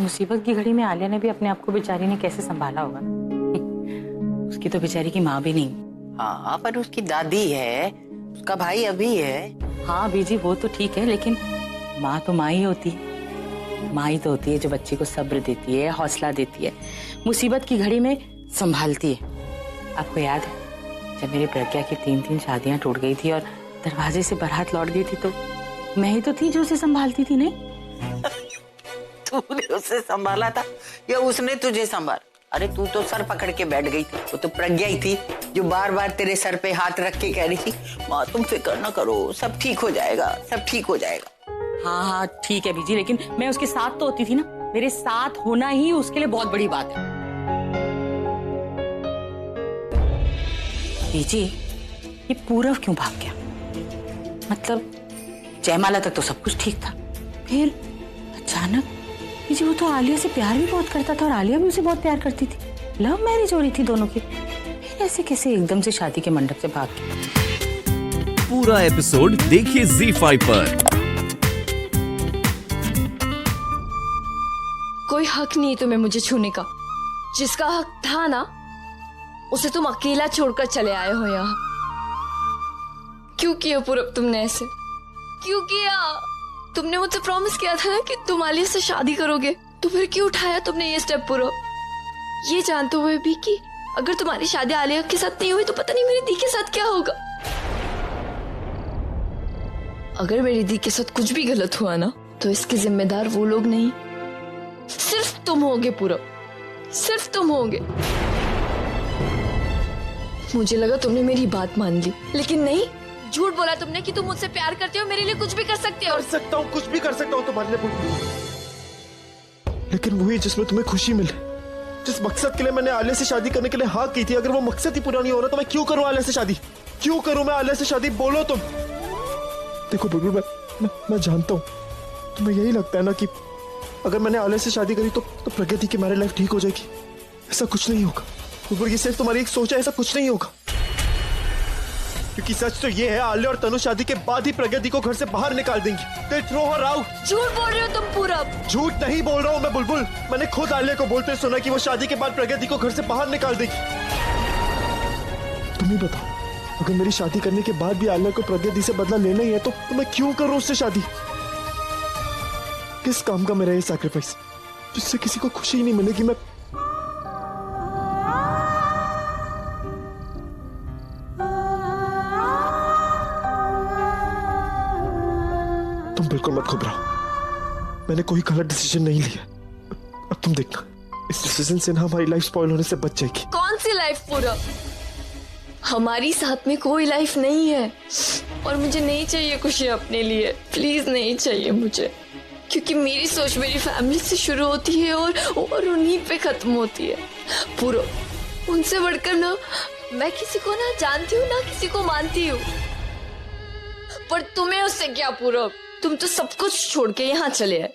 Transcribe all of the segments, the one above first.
मुसीबत की घड़ी में आलिया ने भी अपने आप को बेचारी ने कैसे संभाला होगा ना। उसकी तो बेचारी की माँ भी नहीं। हाँ, पर उसकी दादी है, उसका भाई अभी है। हाँ बीजी, वो तो ठीक है, लेकिन माँ तो माँ ही होती है। माँ ही तो होती है जो बच्चे को सब्र देती है, हौसला देती है, मुसीबत की घड़ी में संभालती है। आपको याद है जब मेरी प्रज्ञा की 3 शादियां टूट गई थी और दरवाजे से बारात लौट गई थी, तो मैं ही तो थी जो उसे संभालती थी। नहीं तूने उसे संभाला था या उसने तुझे संभाला? अरे तू तो सर पकड़ के बैठ गई थी। वो तो प्रज्ञा ही थी जो बार बार तेरे सर पे हाथ रख के कह रही थी, माँ तुम फिक्र न करो, सब ठीक हो जाएगा, सब ठीक हो जाएगा। हाँ हाँ ठीक है बीजी, लेकिन मैं उसके साथ तो होती थी ना। मेरे साथ होना ही उसके लिए बहुत बड़ी बात है। बीजी, ये पूरब क्यों भाग गया? मतलब जयमाला तक तो सब कुछ ठीक था, फिर अचानक बीजी, वो तो आलिया से प्यार भी बहुत करता था और आलिया भी उसे बहुत प्यार करती थी। लव मैरिज हो रही थी दोनों की, फिर ऐसे कैसे एकदम से शादी के मंडप से भाग गया? पूरा एपिसोड देखिए ZEE5 पर। कोई हक नहीं तुम्हें मुझे छूने का। जिसका हक था ना, उसे तुम अकेला छोड़कर चले आए हो यहाँ। क्यों किया पूरब तुमने ऐसे? क्यों किया? तुमने मुझसे प्रॉमिस किया था ना कि तुम आलिया से शादी करोगे, तो फिर क्यों उठाया तुमने ये स्टेप पूरब? ये जानते हुए भी कि अगर तुम्हारी शादी आलिया के साथ नहीं हुई तो पता नहीं मेरी दी के साथ क्या होगा। अगर मेरी दी के साथ कुछ भी गलत हुआ ना, तो इसके जिम्मेदार वो लोग नहीं, सिर्फ तुम होगे पूरब, सिर्फ तुम होगे। मुझे लगा तुमने मेरी बात मान ली, लेकिन नहीं, झूठ बोला तुमने कि तुम मुझसे प्यार करते हो, मेरे लिए कुछ भी कर सकते हो। कर सकता हूँ, कुछ भी कर सकता हूँ तुम्हारे लिए, लेकिन वही जिसमें तुम्हें खुशी मिले, जिस मकसद के लिए मैंने आलिया से शादी करने के लिए हाँ की थी, अगर वो मकसद ही पूरा नहीं हो रहा तो मैं क्यों करूँ आलिया से शादी? क्यों करूँ मैं आलिया से शादी? बोलो तुम। देखो बुलबुल, मैं जानता हूँ तुम्हें यही लगता है ना कि अगर मैंने आलिया से शादी करी तो प्रगति की हमारी लाइफ ठीक हो जाएगी। ऐसा कुछ नहीं होगा बुलबुल, ये सिर्फ तुम्हारी एक सोच है, ऐसा कुछ नहीं होगा। क्योंकि सच तो ये है, आलिया और तनु शादी के बाद ही प्रगति को घर से बाहर निकाल देंगी। They throw her out। झूठ बोल रहे हो तुम पूरब। झूठ नहीं बोल रहा हूँ मैं बुलबुल, मैंने खुद आलिया को बोलते सुना कि वो शादी के बाद प्रगति को घर से बाहर निकाल देगी। तुम ही बताओ, अगर मेरी शादी करने के बाद भी आलिया को प्रगति से बदला लेना ही है तो मैं क्यों करूँ उससे शादी? किस काम का मेरा ये सैक्रिफाइस जिससे किसी को खुशी ही नहीं मिलेगी? मैं तुम बिल्कुल मत घबराओ, मैंने कोई गलत डिसीजन नहीं लिया। अब तुम देखना, इस डिसीजन से ना हमारी लाइफ स्पॉइल होने से बच जाएगी। कौन सी लाइफ पूरब? हमारी साथ में कोई लाइफ नहीं है, और मुझे नहीं चाहिए खुशी अपने लिए, प्लीज नहीं चाहिए मुझे, क्योंकि मेरी सोच मेरी फैमिली से शुरू होती है और उन्हीं पे खत्म होती है। पूरब, उनसे बढ़कर ना मैं किसी को ना जानती हूँ ना किसी को मानती हूँ, पर तुम्हें उससे क्या पूरब? तुम तो सब कुछ छोड़ के यहाँ चले आए,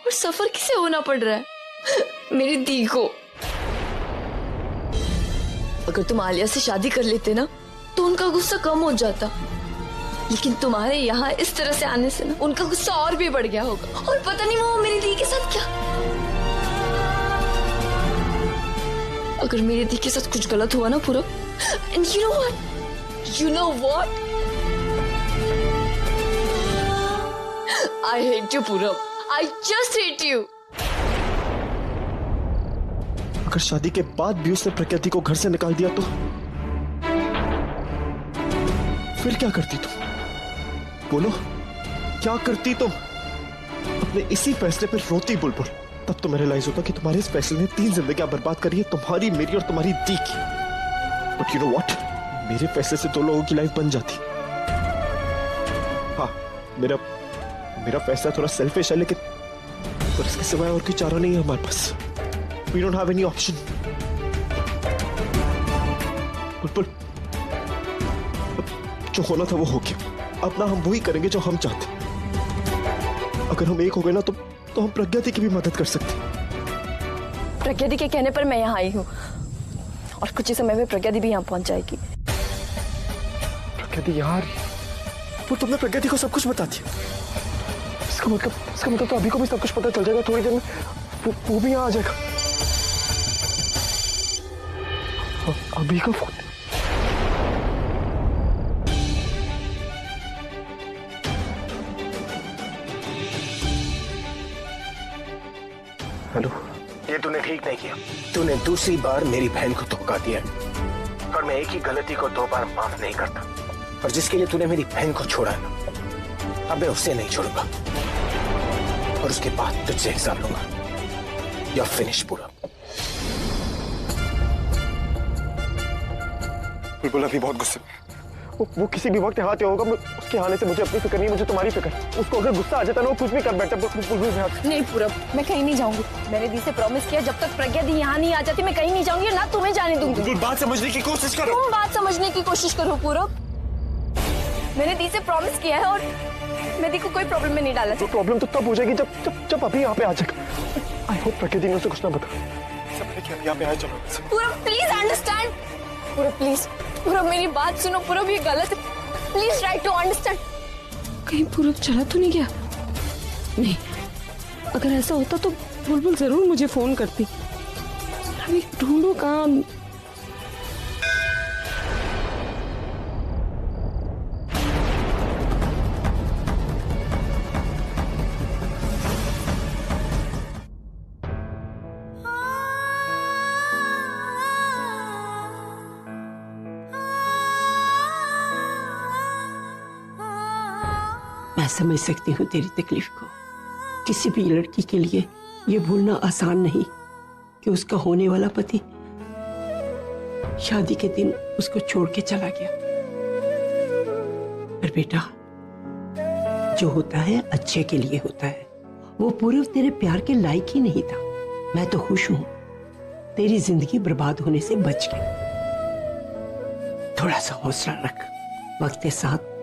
और सफर किसे होना पड़ रहा है? मेरी दी को। अगर तुम आलिया से शादी कर लेते ना तो उनका गुस्सा कम हो जाता, लेकिन तुम्हारे यहाँ इस तरह से आने से ना उनका गुस्सा और भी बढ़ गया होगा, और पता नहीं वो मेरी दी के साथ क्या। अगर मेरी दी के साथ कुछ गलत हुआ ना पूरब, and you know what? I hate you पूरब, I just hate you। अगर शादी के बाद भी उसने प्रकृति को घर से निकाल दिया तो फिर क्या करती तुम? बोलो, क्या करती तुम? अपने इसी फैसले पर रोती बुलबुल, तब तो मेरे रियलाइज होता कि तुम्हारे इस फैसले ने 3 जिंदगियां बर्बाद करी है, तुम्हारी, मेरी और तुम्हारी दी की। बट यू नो व्हाट, मेरे फैसले से 2 लोगों की लाइफ बन जाती। हाँ, मेरा फैसला थोड़ा सेल्फिश है, लेकिन पर इसके सिवाय और कोई चारा नहीं है हमारे पास। We don't have any option। बुलबुल, जो होना था वो हो गया, अब ना हम वही करेंगे जो हम चाहते। अगर हम एक हो गए ना तो हम प्रगति की भी मदद कर सकते। प्रगति के कहने पर मैं यहाँ आई हूँ, और कुछ ही समय में प्रगति भी यहाँ पहुंच जाएगी। प्रगति यहाँ आ रही है? वो तुमने प्रगति को सब कुछ बता दिया? इसका मतलब तो अभी को भी सब कुछ पता चल जाएगा थोड़ी देर में। वो भी यहाँ आ जाएगा। अभी का फोन। हेलो। ये तूने ठीक नहीं किया। तूने दूसरी बार मेरी बहन को धोखा दिया और मैं एक ही गलती को 2 बार माफ नहीं करता। और जिसके लिए तूने मेरी बहन को छोड़ा है ना, अब मैं उसे नहीं छोड़ूंगा और उसके बाद तुझसे हिसाब लूंगा। या फिनिश पूरा। बिल्कुल अभी बहुत गुस्से में। वो किसी भी वक्त यहाँ पे होगा। उसके आने से मुझे अपनी फिक्र नहीं, मुझे तुम्हारी फिक्र। उसको अगर गुस्सा आ जाता ना, वो कुछ भी कर बैठा। नहीं पूरब, मैं कहीं नहीं जाऊंगी। मैंने दी से प्रॉमिस किया, जब तक प्रज्ञा दी यहाँ नहीं आ जाती मैं कहीं नहीं जाऊंगी, ना तुम्हें जाने दूंगी। बिल्कुल बात समझने की कोशिश करो। तुम बात समझने की कोशिश करो पूरब। मैंने दी से प्रॉमिस किया है और मैं दी को कोई प्रॉब्लम में नहीं डाला। तो प्रॉब्लम तो तब हो जाएगी जब अभी यहाँ पे आ जाएगा। आई होप प्रज्ञा दी ने उसे कुछ ना बता। सब यहाँ पे आए। चलो पूरब प्लीज अंडरस्टैंड। पूरब प्लीज, पूरब मेरी बात सुनो। पूरब ये गलत है, प्लीज ट्राई टू अंडरस्टैंड। कहीं पूरब चला तो नहीं गया? नहीं, अगर ऐसा होता तो बुलबुल जरूर मुझे फोन करती। अभी ढूंढो कहाँ। मैं समझ सकती हूँ तेरी तकलीफ को। किसी भी लड़की के लिए ये भूलना आसान नहीं कि उसका होने वाला पति शादी के दिन उसको छोड़ के चला गया। पर बेटा, जो होता है अच्छे के लिए होता है। वो पूर्व तेरे प्यार के लायक ही नहीं था। मैं तो खुश हूं तेरी जिंदगी बर्बाद होने से बच गई। थोड़ा सा हौसला रख, वक्त के साथ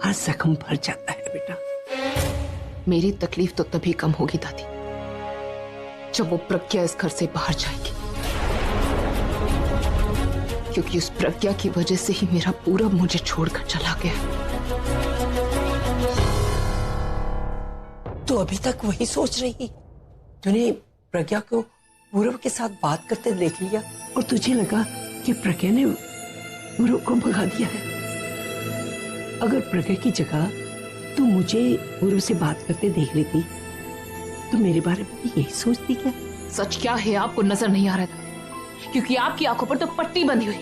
हर जख्म भर जाता है बेटा। मेरी तकलीफ तो तभी कम होगी दादी, जब वो प्रज्ञा इस घर से बाहर जाएगी, क्योंकि उस प्रज्ञा की वजह से ही मेरा पूरा मुझे छोड़कर चला गया। तो अभी तक वही सोच रही? तूने प्रज्ञा को पूरब के साथ बात करते देख लिया और तुझे लगा कि प्रज्ञा ने पूरब को भगा दिया है। अगर प्रज्ञा की जगह तू मुझे पूरब से बात करते देख लेती तो मेरे बारे में भी यही सोचती क्या? सच क्या है आपको नजर नहीं आ रहा था, क्योंकि आपकी आंखों पर तो पट्टी बंधी हुई।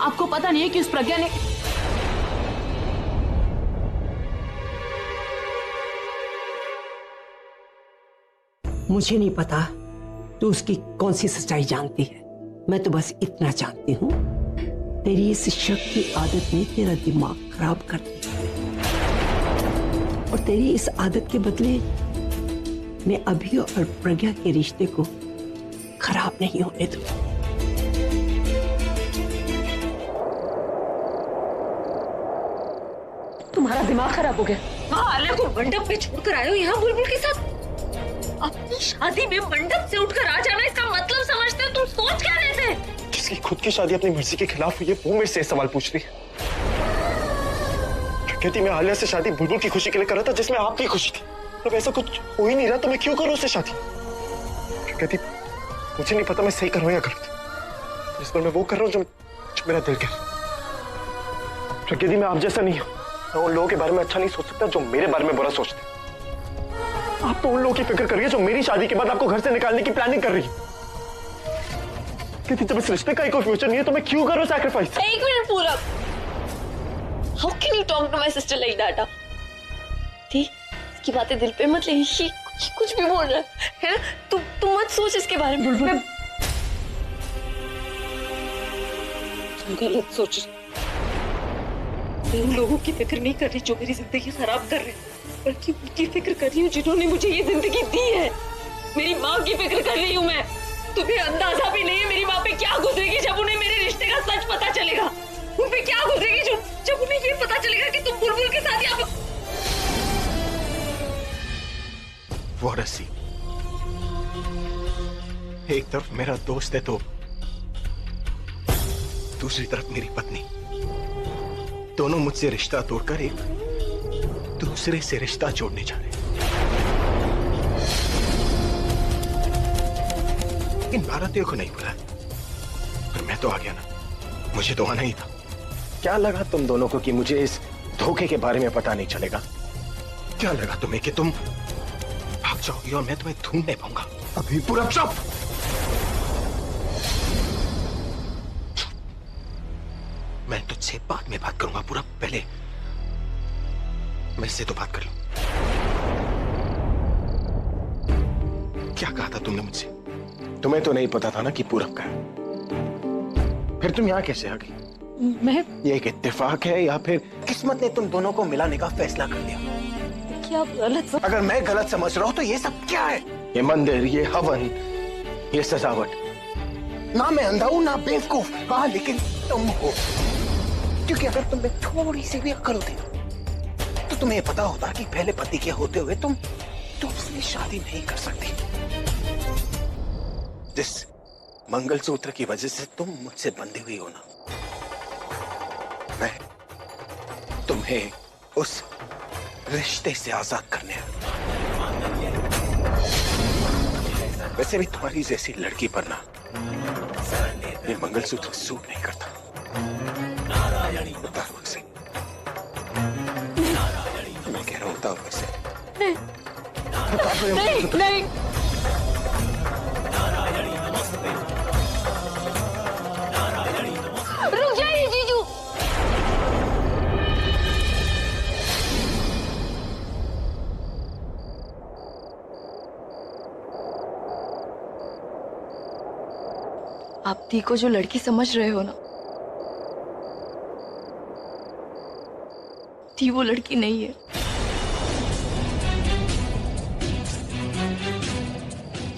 आपको पता नहीं है कि उस प्रज्ञा ने मुझे नहीं पता तू उसकी कौन सी सच्चाई जानती है। मैं तो बस इतना जानती हूँ, तेरी इस शक की आदत ने तेरा दिमाग खराब कर दिया और तेरी इस आदत के बदले मैं अभी और प्रज्ञा के रिश्ते को खराब नहीं होने दूंगा। तुम्हारा दिमाग खराब हो गया। वहाँ आलिया को मंडप पे छोड़कर आए हो, यहाँ बुलबुल के साथ। अपनी शादी में मंडप से उठकर आ जाना, इसका मतलब समझते हो? तुम सोच क्या रहे थे? जिसकी खुद की शादी अपनी मर्जी के खिलाफ हुई है वो मेरे से सवाल पूछ रही है। कहती मैं आलिया से शादी बुलबुल की खुशी के लिए कर रहा था, जिसमें आपकी खुशी थी। अब ऐसा कुछ हो ही नहीं रहा तो मैं क्यों करूं उससे शादी? कहती मुझे नहीं पता मैं सही कर रहा हूं या गलत। इस पर मैं वो कर रहा हूं जो मेरा दिल कह रहा। कहती मैं आप जैसा नहीं हूं। मैं उन लोगों के बारे में अच्छा नहीं सोच सकता जो मेरे बारे में बुरा सोचते। आप तो उन लोगों की फिक्र कर रही है जो मेरी शादी के बाद आपको घर से निकालने की प्लानिंग कर रही है। कहती जब इस रिश्ते का ही कोई फ्यूचर नहीं है तो मैं क्यों करूं सैक्रिफाइस? एक minute Purab, how can you talk to my sister like that? ठीक, इसकी बातें दिल पे मत ले। ये कुछ भी बोल रहा है तुम मत सोच इसके बारे में। बुलबुल तुम गलत सोच। मैं उन लोगों की फिक्र नहीं कर रही जो मेरी जिंदगी खराब कर रहे हैं, बल्कि उनकी फिक्र कर रही हूँ जिन्होंने मुझे ये जिंदगी दी है। मेरी माँ की फिक्र कर रही हूँ मैं। तुम्हें अंदाजा भी नहीं है मेरी माँ पे क्या गुजरेगी जब उन्हें मेरे रिश्ते का सच पता चलेगा। उन पे क्या गुजरेगी जब उन्हें ये पता चलेगा कि तुम बुलबुल के साथ यहाँ। What a scene. एक तरफ मेरा दोस्त है तो दूसरी तरफ मेरी पत्नी। दोनों मुझसे रिश्ता तोड़कर एक दूसरे से रिश्ता जोड़ने जा रहे हैं। लेकिन भारतीय को नहीं बुलाया। पर मैं तो आ गया ना, मुझे तो आना ही था। क्या लगा तुम दोनों को कि मुझे इस धोखे के बारे में पता नहीं चलेगा? क्या लगा तुम्हें कि तुम भाग जाओगी और मैं तुम्हें ढूंढ नहीं पाऊंगा? अभी पूरा चुप। मैं तुझसे बाद में बात करूंगा पूरा, पहले मैं इससे तो बात कर लूं। क्या कहा था तुमने मुझसे? तुम्हें तो नहीं पता था ना कि पूरब का है। फिर तुम यहां कैसे आ गई? मैं ये एक इत्तेफाक है या फिर किस्मत ने तुम दोनों को मिलाने का फैसला कर लिया? क्या गलत अगर मैं गलत समझ रहा हूं तो ये सब क्या है? ये मंदिर, ये हवन, ये सजावट। ना मैं अंधा हूं ना बेवकूफ, हाँ लेकिन तुम हो। क्योंकि अगर तुम्हें थोड़ी सी भी अक्ल होती ना तो तुम्हें पता होता कि पहले पति के होते हुए तुम तुमसे शादी नहीं कर सकती। जिस मंगलसूत्र की वजह से तुम मुझसे बंधी हुई हो ना, मैं तुम्हें उस रिश्ते से आजाद करने आया। वैसे भी तुम्हारी जैसी लड़की पर ना ये मंगलसूत्र सूट नहीं करता। उतार मुझसे। मैं कह रहा हूं उतार मुझसे। नहीं नहीं। रुक जाइए जीजू। आप दी को जो लड़की समझ रहे हो ना, दी वो लड़की नहीं है।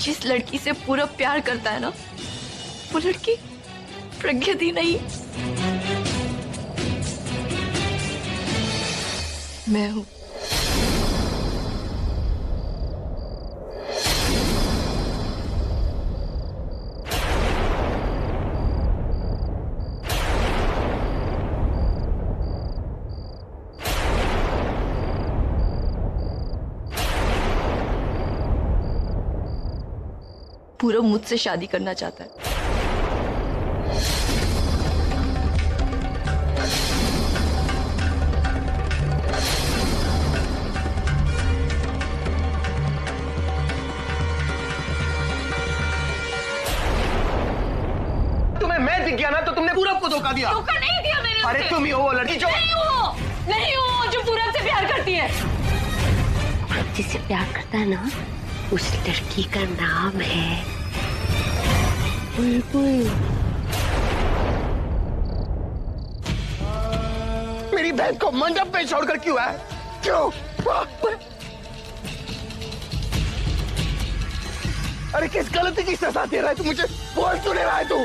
जिस लड़की से पूरा प्यार करता है ना, वो लड़की प्रज्ञा दी नहीं, मैं हूं। पूरब मुझसे शादी करना चाहता है। तुम्हें मैं दिख गया ना तो तुमने पूरब को धोखा दिया। धोखा नहीं दिया मैंने। अरे तुम ही हो वो लड़की जो नहीं हो जो पूरब से प्यार करती है। पूरब जिससे प्यार करता है ना, उस लड़की का नाम है बुलबुल। मेरी बहन को मंडप पे छोड़कर क्यों है? क्यों? अरे किस गलती की सजा दे रहा है तू मुझे? बोल क्यों नहीं रहा है तू?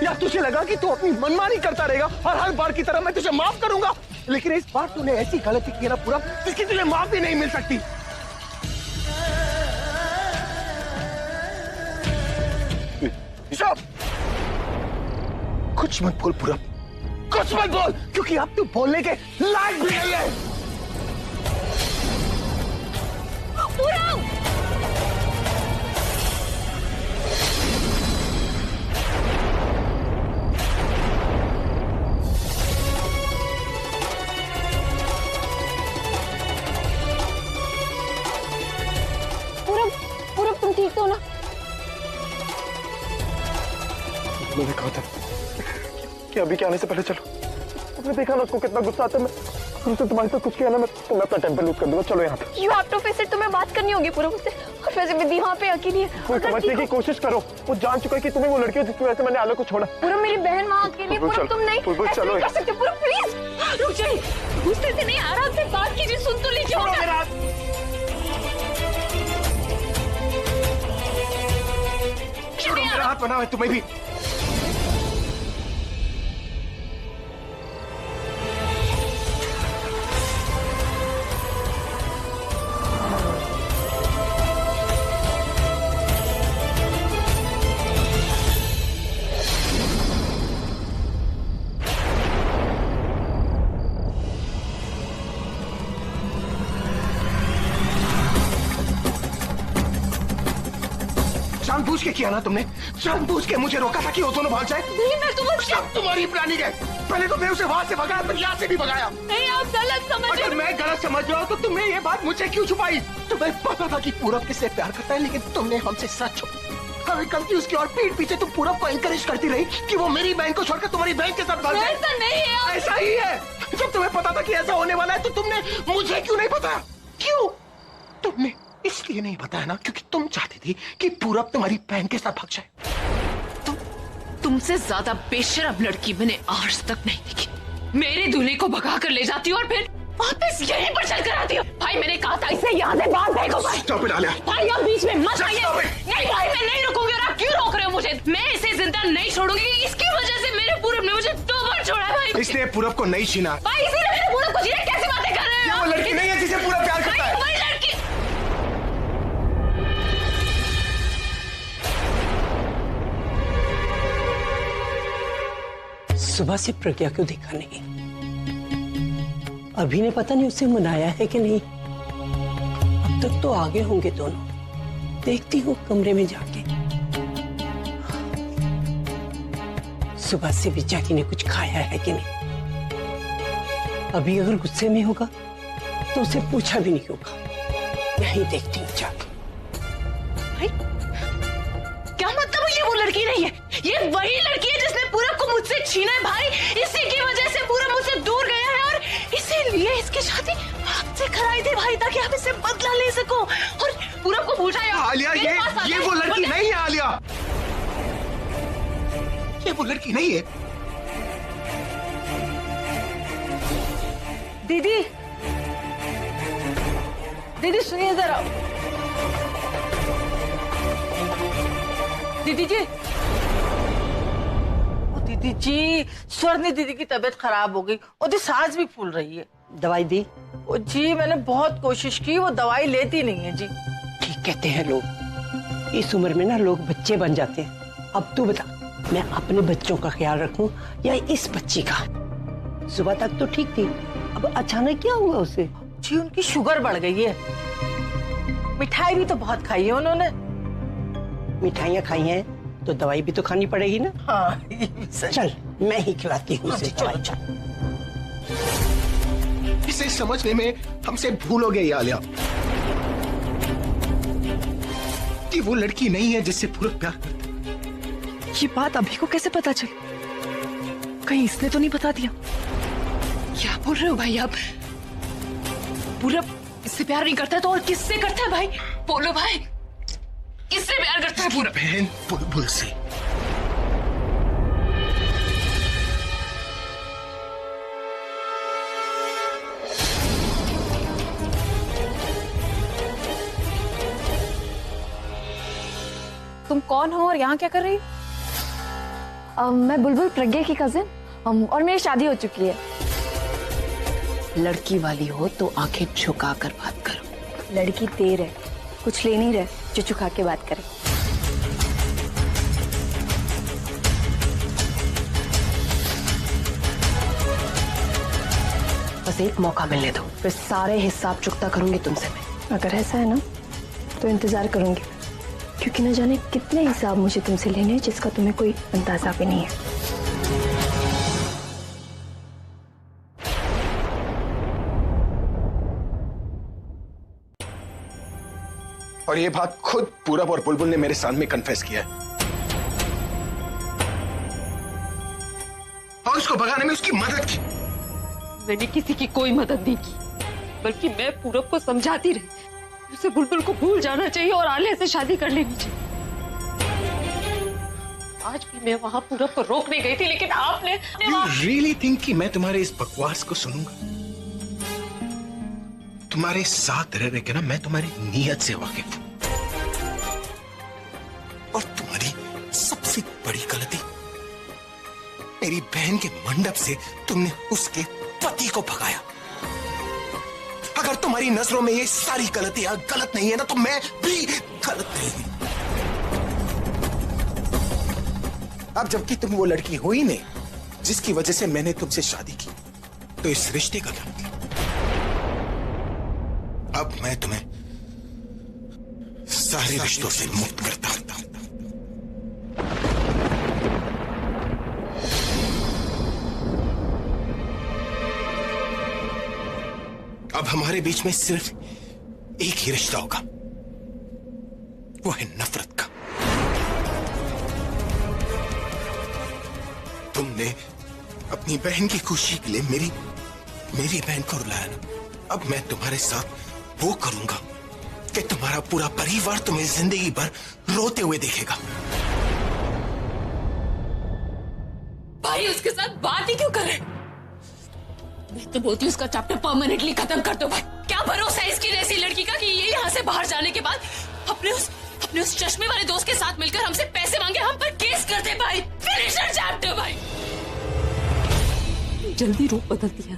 या तुझे लगा कि तू अपनी मनमानी करता रहेगा और हर बार की तरह मैं तुझे माफ करूंगा? लेकिन इस बार तूने ऐसी गलती की ना पूरा, जिसकी तुझे माफी नहीं मिल सकती। कुछ मत बोल पूरा, कुछ मत बोल, क्योंकि अब तू बोलने के लायक भी नहीं है। पूरब! पूरब तुम ठीक हो ना? मैंने कहा था कि अभी के आने से पहले चलो। तुमने देखा ना उसको कितना गुस्सा आता है। मैं उसे तुम्हारे साथ कुछ किया ना, मैं अपना टेम्पर लूज कर दूंगा। चलो यहाँ पे। You have to face it, तुम्हें बात करनी होगी पूरब से। और वैसे भी दी वहाँ पे अकेली है। कोई समझने की कोशिश करो। वो जान चुका है कि तुम्हें वो लड़की हो जिसकी वजह से मैंने आलो को छोड़ा। पूरब मेरी बहन वहाँ अकेली है। पूरब तुम नहीं ऐसे नहीं कर सकते। पूरब प्लीज रुक जाइए। गुस्से से नहीं, आराम से बात कीजिए। सुन तो लीजिए। मेरा हाथ बना है तुम्हें भी। जानबूझ के किया ना तुमने, जानबूझ के मुझे रोका था कि वो दोनों भाग जाए। नहीं, मैं तुम्हें सब तुम्हारी प्लानिंग है। पहले तो मैं उसे वहां से भगाया, फिर यहाँ से भी भगाया। नहीं, आप गलत समझ रहे अगर मैं गलत समझ रहा हूँ तो तुमने ये बात मुझसे क्यों छुपाई? तुम्हें पता था कि पूरब किससे प्यार करता है, लेकिन तुमने हमसे सच छुपाया। हमें कंफ्यूज किया और पीठ पीछे तुम पूरब को एनकरेज करती रही कि वो मेरी बहन को छोड़कर तुम्हारी बहन के साथ भाग जाए। ऐसा नहीं है। ऐसा ही है। जब तुम्हें पता था कि ऐसा होने वाला है तो तुमने मुझे क्यों नहीं बताया? क्यों? तुमने इसलिए नहीं बताया ना क्योंकि तुम चाहती थी कि पूरब तुम्हारी बहन के साथ भाग जाए। तुमसे ज्यादा बेशरम लड़की मैंने आज तक नहीं देखी। मेरे दूल्हे को भगा कर ले जाती हो और फिर वापस यहीं पर चल कर आती हो। भाई मैंने कहा था इसे यहाँ से बाहर फेंको। भाई स्टॉप इट आलिया। भाई आप बीच में मत आइए। नहीं भाई मैं नहीं रुकूंगी और आप क्यों रोक रहे हो मुझे? मैं इसे जिंदा नहीं छोड़ूंगी। इसकी वजह से मेरे पूरब ने मुझे 2 बार छोड़ा है भाई। इसने पूरब को नहीं छीना। भाई इसीलिए मेरे पूरब को छीना। कैसी बातें कर रहे हो? वो लड़की नहीं है जिसे पूरब प्यार करता है। वही लड़की। सुबह से प्रज्ञा को देखा नहीं। अभी ने पता नहीं उसे मनाया है कि नहीं। अब तक तो आगे होंगे दोनों। देखती हूँ कमरे में जाके। सुबह से भी जाकी ने कुछ खाया है कि नहीं। अभी अगर गुस्से में होगा तो उसे पूछा भी नहीं होगा। यही देखती हूँ जाके। भाई क्या मतलब ये वो लड़की नहीं है? ये वही लड़की है जिसने पूरब को मुझसे छीना है भाई। इसी की वजह से पूरब मुझसे दूर गया है और इसीलिए इसकी शादी आपसे कराई थी भाई ताकि आप इससे बदला ले सको और पूरब को पूछा है। आलिया ये वो लड़की नहीं है। आलिया ये वो लड़की नहीं है। दीदी, दीदी सुनिए जरा। दीदी जी, दीदी जी, स्वर्णी दीदी की तबीयत खराब हो गई। उसकी सांस भी फूल रही है। दवाई दी? ओ जी मैंने बहुत कोशिश की, वो दवाई लेती नहीं है जी। ठीक कहते हैं लोग। इस उम्र में ना लोग बच्चे बन जाते हैं। अब तू बता, मैं अपने बच्चों का ख्याल रखूं या इस बच्ची का? सुबह तक तो ठीक थी, अब अचानक क्या हुआ उसे? जी उनकी शुगर बढ़ गई है। मिठाई भी तो बहुत खाई है उन्होंने। मिठाइयाँ खाई हैं तो दवाई भी तो खानी पड़ेगी ना। हाँ ये भी सही। चल मैं ही खिलाती हूँ उसे दवाई। इसे समझने में हमसे भूल हो गई आलिया कि वो लड़की नहीं है जिससे पूरब प्यार करता। ये बात अभी को कैसे पता चली? कहीं इसने तो नहीं बता दिया? क्या बोल रहे हो भाई आप? पूरब इससे प्यार नहीं करता तो और किससे करता है भाई? बोलो भाई, किससे प्यार करता है पूरब? बहन बुलबुल से। तुम कौन हो और यहाँ क्या कर रही हो? मैं बुलबुल, प्रज्ञा की कजिन, और मेरी शादी हो चुकी है। लड़की वाली हो तो आंखें झुका कर बात करो। लड़की देर है, कुछ ले नहीं रहे जो झुका के बात करे। बस एक मौका मिलने दो, फिर सारे हिसाब चुकता करूंगी तुमसे मैं। अगर ऐसा है ना तो इंतजार करूंगी, क्योंकि न जाने कितने हिसाब मुझे तुमसे लेने हैं जिसका तुम्हें कोई अंदाजा भी नहीं है। और ये बात खुद पूरब और बुलबुल ने मेरे सामने कन्फेस किया है। और उसको भगाने में उसकी मदद की। मैंने किसी की कोई मदद नहीं की, बल्कि मैं पूरब को समझाती रही उसे बुलबुल को भूल जाना चाहिए और आलिया से शादी कर लेनी चाहिए। आज भी मैं वहां पूरब को रोकने गई थी, लेकिन आपने You really think कि मैं तुम्हारे इस बकवास को सुनूंगा? तुम्हारे साथ रह के ना मैं तुम्हारी नीयत से वाकिफ हूं। और तुम्हारी सबसे बड़ी गलती, मेरी बहन के मंडप से तुमने उसके पति को भगाया। अगर तुम्हारी नजरों में ये सारी गलतियां गलत नहीं है ना, तो मैं भी गलत नहीं हूं। अब जबकि तुम वो लड़की हो ही नहीं जिसकी वजह से मैंने तुमसे शादी की, तो इस रिश्ते का क्या मतलब? अब मैं तुम्हें सारे रिश्तों से मुक्त करता हूं। तुम्हारे बीच में सिर्फ एक ही रिश्ता होगा, वो है नफरत का। तुमने अपनी बहन की खुशी के लिए मेरी बहन को रुलाया ना, अब मैं तुम्हारे साथ वो करूंगा कि तुम्हारा पूरा परिवार तुम्हें जिंदगी भर रोते हुए देखेगा। भाई उसके साथ बात ही क्यों कर रहे? मैं तो बोलती हूँ उसका चैप्टर परमानेंटली खत्म कर दो भाई। क्या भरोसा है इसकी जैसी लड़की का कि ये यहाँ से बाहर जाने के बाद अपने उस चश्मे वाले दोस्त के साथ मिलकर हमसे पैसे मांगे, हम पर केस कर दे भाई। फिनिश द चैप्टर भाई। जल्दी रूप बदल दिया,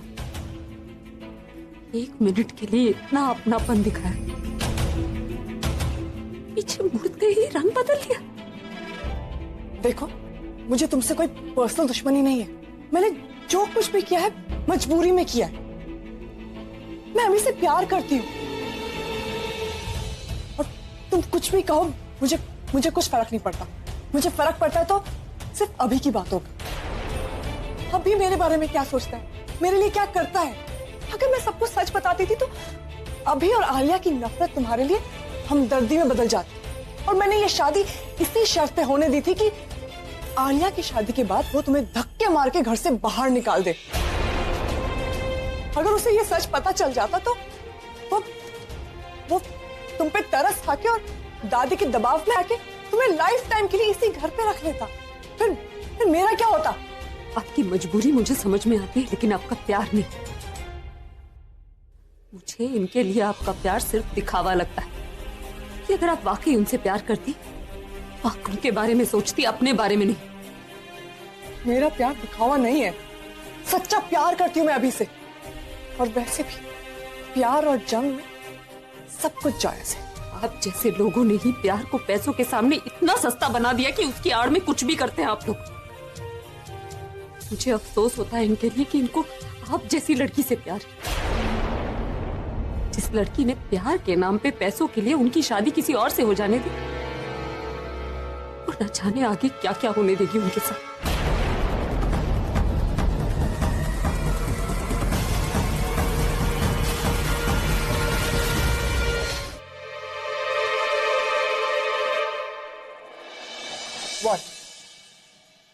1 मिनट के लिए इतना अपनापन दिखाया, पीछे मुड़ के ही रंग बदल लिया। देखो, मुझे तुमसे कोई पर्सनल दुश्मनी नहीं है। मैंने जो कुछ भी किया है मजबूरी में किया है। मैं अभी से प्यार करती हूँ और तुम कुछ भी कहो, मुझे कुछ फर्क नहीं पड़ता। मुझे फर्क पड़ता है तो सिर्फ अभी की बातों का। अभी मेरे बारे में क्या सोचता है, मेरे लिए क्या करता है। अगर मैं सबको सच बताती थी तो अभी और आलिया की नफरत तुम्हारे लिए हमदर्दी में बदल जाती। और मैंने ये शादी इसी शर्त पे होने दी थी कि आलिया की शादी के बाद वो तुम्हें धक्के मार के घर से बाहर निकाल दे। अगर उसे ये सच पता चल जाता तो वो तुम पे तरस खाके और दादी के दबाव में आके तुम्हें लाइफ टाइम के लिए इसी घर पे रख लेता। फिर मेरा क्या होता? आपकी मजबूरी मुझे समझ में आती है, लेकिन आपका प्यार नहीं। मुझे इनके लिए आपका प्यार सिर्फ दिखावा लगता है कि अगर आप वाकई उनसे प्यार करती, आप उनके बारे में सोचती, अपने बारे में नहीं। मेरा प्यार दिखावा नहीं है, सच्चा प्यार करती हूँ मैं अभी से। और वैसे भी प्यार और जंग में सब कुछ जायज है। आप जैसे लोगों ने ही प्यार को पैसों के सामने इतना सस्ता बना दिया कि उसकी आड़ में कुछ भी करते हैं आप लोग। मुझे अफसोस होता है इनके लिए कि इनको आप जैसी लड़की से प्यार है, जिस लड़की ने प्यार के नाम पे पैसों के लिए उनकी शादी किसी और से हो जाने दी, और न जाने आगे क्या क्या होने देगी उनके साथ।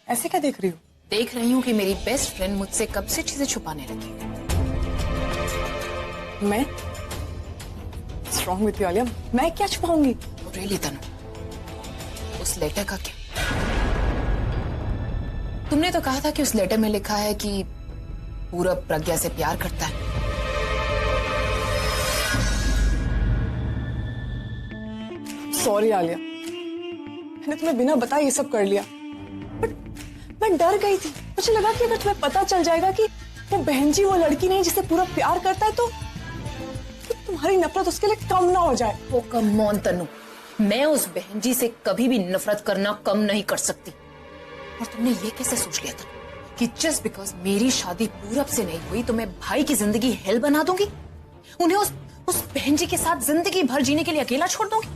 ऐसे क्या देख रही हो? देख रही हूँ कि मेरी बेस्ट फ्रेंड मुझसे कब से चीजें छुपाने लगी। मैं स्ट्रॉन्ग विथ यू आलिया, मैं क्या छुपाऊंगी? रियली तनु, उस लेटर का क्या? तुमने तो कहा था कि उस लेटर में लिखा है कि पूरब प्रज्ञा से प्यार करता है। सॉरी आलिया, मैंने तुम्हें बिना बताए ये सब कर लिया। बट मैं डर गई थी। मुझे लगा कि अगर तुम्हें पता चल जाएगा कि वो बहन जी वो लड़की नहीं जिसे पूरा प्यार करता है तो तुम्हारी नफरत उसके लिए कम ना हो जाए। वो कम ऑन तनु, मैं उस बहन जी से कभी भी नफरत करना कम नहीं कर सकती। और तुमने ये कैसे सोच लिया था कि जस्ट बिकॉज मेरी शादी पूरब से नहीं हुई तो मैं भाई की जिंदगी हेल बना दूंगी, उन्हें उस बहन जी के साथ जिंदगी भर जीने के लिए अकेला छोड़ दूंगी?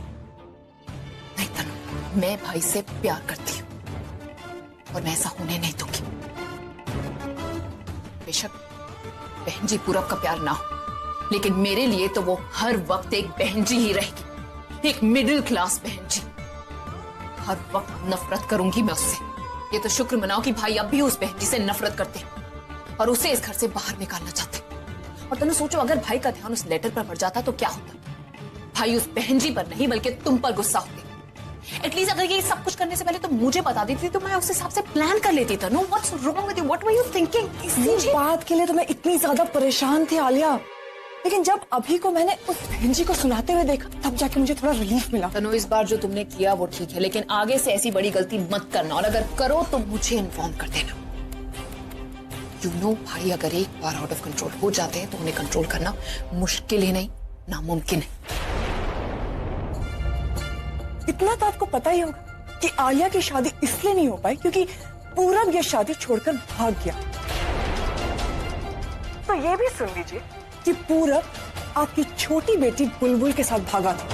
नहीं तनु, मैं भाई से प्यार करती हूँ और मैं ऐसा होने नहीं दूंगी। बेशक बहन जी पूरब का प्यार ना हो, लेकिन मेरे लिए तो वो हर वक्त एक बहन जी ही रहेगी, एक मिडिल क्लास बहन जी। हर वक्त नफरत करूंगी मैं उससे। ये तो शुक्र मनाओ कि भाई अब भी उस बहन जी से नफरत करते हैं और उसे इस घर से बाहर निकालना चाहते हैं। और तनु सोचो, अगर भाई का ध्यान उस लेटर पर पड़ जाता तो क्या होता? भाई उस बहन जी पर नहीं बल्कि तुम पर गुस्सा होते। एटलीस्ट अगर ये सब कुछ करने से पहले तो मुझे बता देती तो मैं उस हिसाब से प्लान कर लेती। Tanu, what's wrong with you? What were you thinking? इस बात के लिए तो मैं इतनी ज्यादा परेशान थी आलिया, लेकिन जब अभी को मैंने उस बहन जी को सुनाते हुए देखा तब जाके मुझे थोड़ा रिलीफ मिला। तनु, इस बार जो तुमने किया वो ठीक है, लेकिन आगे से ऐसी बड़ी गलती मत करना, और अगर करो तो मुझे इन्फॉर्म कर देना। यू नो, भाई अगर एक बार आउट ऑफ कंट्रोल हो जाते हैं तो उन्हें कंट्रोल करना मुश्किल ही नहीं, नामुमकिन है। इतना तो आपको पता ही होगा कि आलिया की शादी इसलिए नहीं हो पाई क्योंकि पूरब ये शादी छोड़कर भाग गया। तो ये भी सुन लीजिए कि पूरब आपकी छोटी बेटी बुलबुल के साथ भागा था।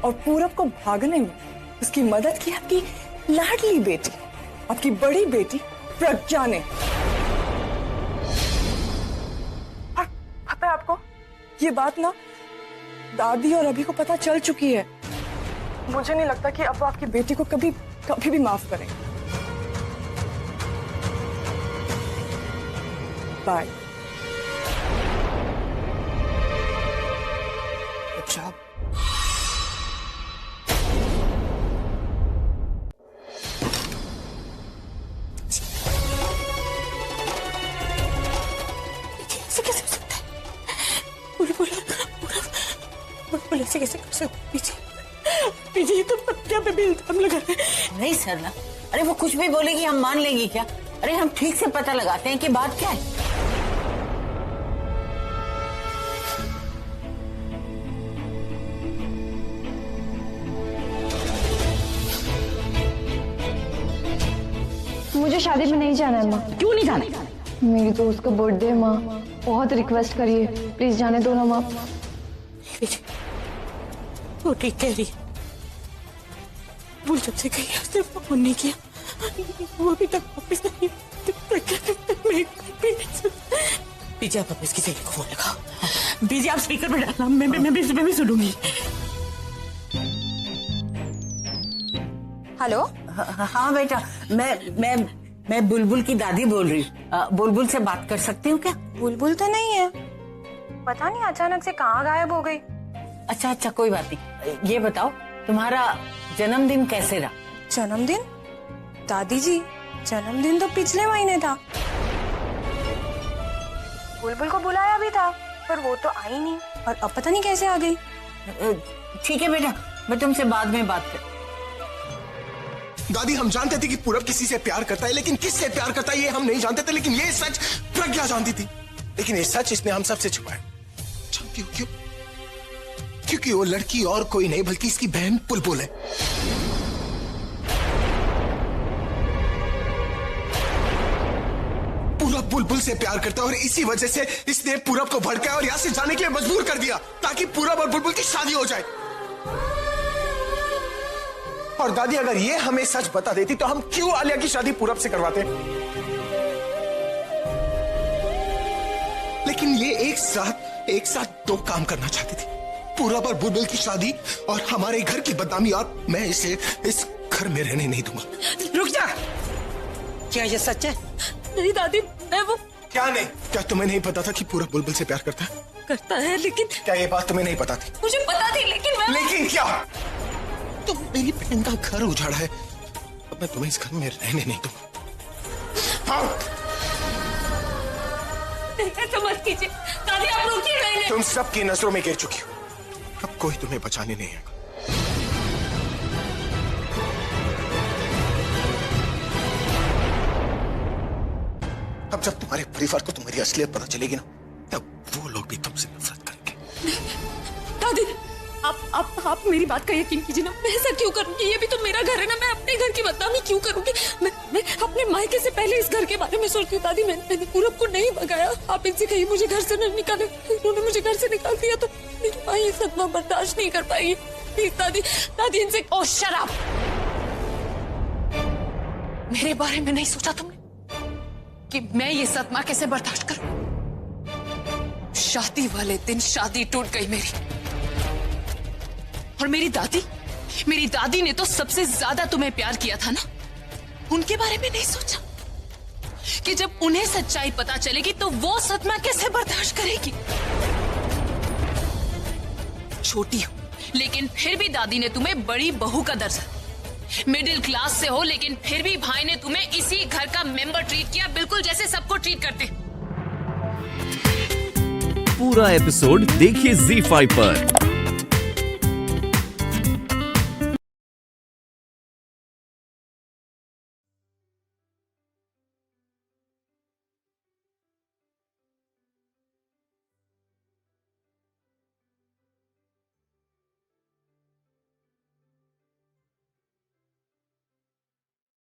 और पूरब को भागने में उसकी मदद की आपकी लाडली बेटी, आपकी बड़ी बेटी प्रज्ञा ने। और पता है आपको, ये बात ना दादी और अभी को पता चल चुकी है। मुझे नहीं लगता कि अब वो आपकी बेटी को कभी कभी भी माफ करेंगे। बाय। अच्छा ऐसे कैसे हो सकता है? बुलबुल ऐसे कैसे कर सकता है? पीछे ये तो प्रज्ञा पे भी इल्जाम लगा रहे हैं। नहीं सरला, अरे वो कुछ भी बोलेगी हम मान लेंगे क्या? अरे हम ठीक से पता लगाते हैं कि बात क्या है। मुझे शादी में नहीं जाना है माँ। क्यों नहीं जाना? मेरी दोस्त का बर्थडे है माँ, बहुत रिक्वेस्ट करिए, प्लीज जाने दो ना माँ। वो ठीक कह रही है। भूल जब से गई है उसने फोन नहीं किया, वो अभी तक वापस नहीं। बीजी आप अपनी सहेली को फोन लगाओ। बीजी आप स्पीकर में डालना, मैं भी सुनूंगी। हेलो। हाँ बेटा, मैं बुलबुल की दादी बोल रही हूँ। बुलबुल से बात कर सकती हूँ क्या? बुलबुल तो नहीं है, पता नहीं अचानक से कहाँ गायब हो गई। अच्छा कोई बात नहीं। ये बताओ तुम्हारा जन्मदिन कैसे रहा? जन्मदिन? दादी जी, जन्मदिन तो पिछले महीने था। बुलबुल को बुलाया भी था पर वो तो आई नहीं, और अब पता नहीं कैसे आ गई। ठीक है बेटा, मैं तुमसे बाद में बात कर। दादी, हम जानते थे कि पूरब किसी से प्यार करता है, लेकिन किससे प्यार करता है ये हम नहीं जानते थे। लेकिन ये सच प्रज्ञा जानती थी, लेकिन ये सच इसने हम सबसे छुपाया। क्यों? क्योंकि वो लड़की और कोई नहीं बल्कि इसकी बहन बुलबुल है। पूरब बुलबुल से प्यार करता है और इसी वजह से इसने पूरब को भड़काया और यहां से जाने के लिए मजबूर कर दिया ताकि पूरब और बुलबुल की शादी हो जाए। और दादी, अगर ये हमें सच बता देती तो हम क्यों आलिया की शादी पूरब से करवाते? लेकिन ये एक साथ दो काम करना चाहती थी, पूरब और बुलबुल की शादी और हमारे घर की बदनामी, और मैं इसे इस घर में रहने नहीं दूंगा। रुक जा, क्या ये सच है? नहीं दादी, मैं वो क्या नहीं? क्या तुम्हें नहीं पता था कि पूरब बुलबुल से प्यार करता है? करता है, लेकिन क्या ये बात तुम्हें नहीं पता थी? मुझे पता थी, लेकिन क्या? तुम मेरी बहन का घर उजाड़ा है, अब मैं तुम्हें इस घर में रहने नहीं दूंगा। हाँ। ऐसा मत कीजिए दादी, आप रोकिए मैंने। तुम सबकी नजरों में गिर चुकी हो, अब कोई तुम्हें बचाने नहीं आएगा। अब जब तुम्हारे परिवार को तुम्हारी असलियत पता चलेगी ना, तब वो लोग भी तुमसे नफरत करेंगे। दादी, आप मेरी बात का यकीन कीजिए ना, मैं ऐसा क्यों करूंगी? ये भी तो मेरा घर है ना, मैं अपने घर की बदनामी क्यों करूंगी? मैं अपने मायके से पहले इस घर के बारे में सोचती हूँ। दादी, मैंने पूरब को नहीं भगाया, आप इनसे कहिए मुझे घर से नहीं निकाले। उन्होंने मुझे घर से निकाल दिया तो मेरी माँ ये सदमा बर्दाश्त नहीं कर पाएगी। प्लीज दादी इनसे। ओ शराब, मेरे बारे में नहीं सोचा तुमने कि मैं ये सदमा कैसे बर्दाश्त करूं? शादी वाले दिन शादी टूट गई मेरी, और मेरी दादी ने तो सबसे ज्यादा तुम्हें प्यार किया था ना, उनके बारे में नहीं सोचा कि जब उन्हें सच्चाई पता चलेगी तो वो सदमा कैसे बर्दाश्त करेगी? छोटी हो लेकिन फिर भी दादी ने तुम्हें बड़ी बहू का दर्जा, मिडिल क्लास से हो लेकिन फिर भी भाई ने तुम्हें इसी घर का मेंबर ट्रीट किया, बिल्कुल जैसे सबको ट्रीट करते। पूरा एपिसोड देखिए ZEE5 पर।